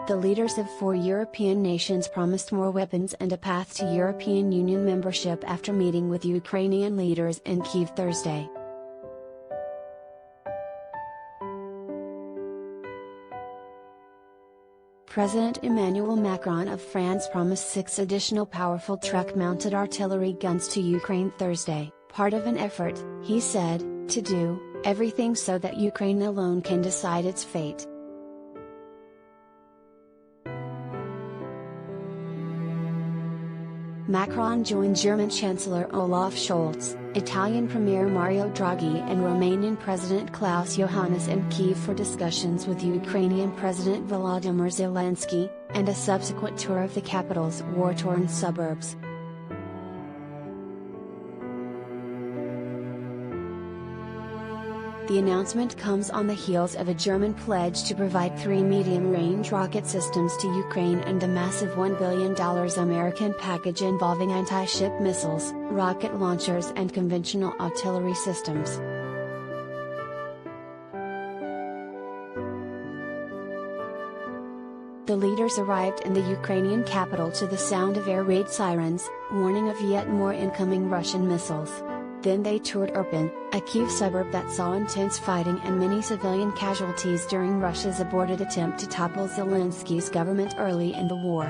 The leaders of 4 European nations promised more weapons and a path to European Union membership after meeting with Ukrainian leaders in Kyiv Thursday. President Emmanuel Macron of France promised 6 additional powerful truck-mounted artillery guns to Ukraine Thursday, part of an effort, he said, to do everything so that Ukraine alone can decide its fate. Macron joined German Chancellor Olaf Scholz, Italian Premier Mario Draghi and Romanian President Klaus Iohannis in Kyiv for discussions with Ukrainian President Volodymyr Zelensky, and a subsequent tour of the capital's war-torn suburbs. The announcement comes on the heels of a German pledge to provide 3 medium-range rocket systems to Ukraine and a massive $1 billion American package involving anti-ship missiles, rocket launchers and conventional artillery systems. The leaders arrived in the Ukrainian capital to the sound of air raid sirens, warning of yet more incoming Russian missiles. Then they toured Irpin, a Kyiv suburb that saw intense fighting and many civilian casualties during Russia's aborted attempt to topple Zelensky's government early in the war.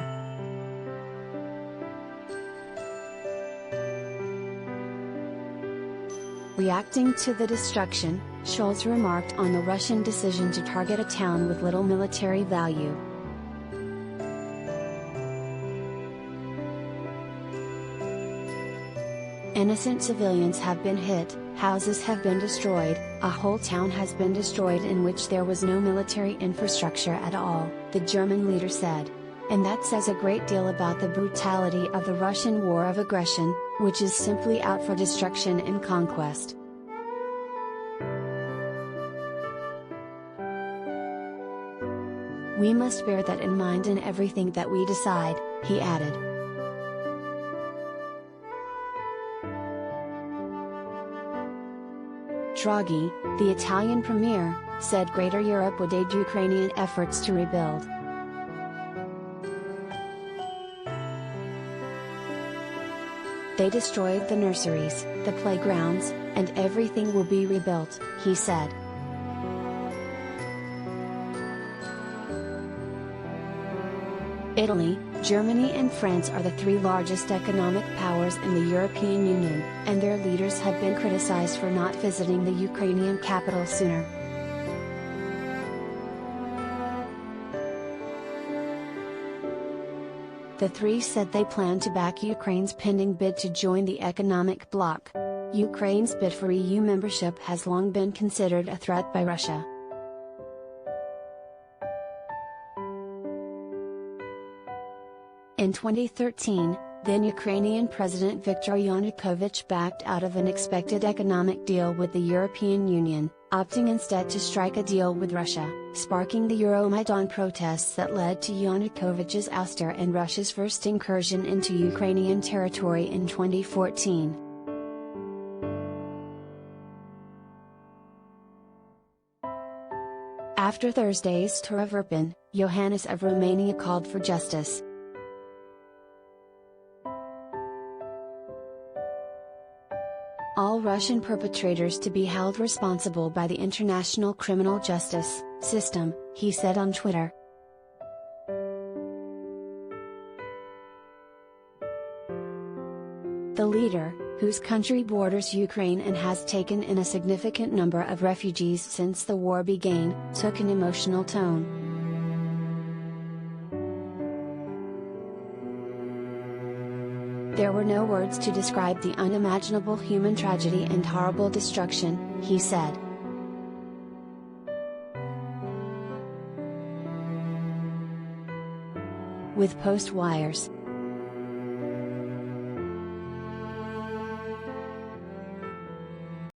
Reacting to the destruction, Scholz remarked on the Russian decision to target a town with little military value. Innocent civilians have been hit, houses have been destroyed, a whole town has been destroyed in which there was no military infrastructure at all, the German leader said. And that says a great deal about the brutality of the Russian war of aggression, which is simply out for destruction and conquest. We must bear that in mind in everything that we decide, he added. Draghi, the Italian premier, said Greater Europe would aid Ukrainian efforts to rebuild. They destroyed the nurseries, the playgrounds, and everything will be rebuilt, he said. Italy, Germany and France are the 3 largest economic powers in the European Union, and their leaders have been criticized for not visiting the Ukrainian capital sooner. The 3 said they plan to back Ukraine's pending bid to join the economic bloc. Ukraine's bid for EU membership has long been considered a threat by Russia. In 2013, then Ukrainian President Viktor Yanukovych backed out of an expected economic deal with the European Union, opting instead to strike a deal with Russia, sparking the Euromaidan protests that led to Yanukovych's ouster and Russia's first incursion into Ukrainian territory in 2014. After Thursday's tour of Irpin, Iohannis of Romania called for justice. All Russian perpetrators to be held responsible by the international criminal justice system, he said on Twitter. The leader, whose country borders Ukraine and has taken in a significant number of refugees since the war began, took an emotional tone. There were no words to describe the unimaginable human tragedy and horrible destruction, he said. With post wires,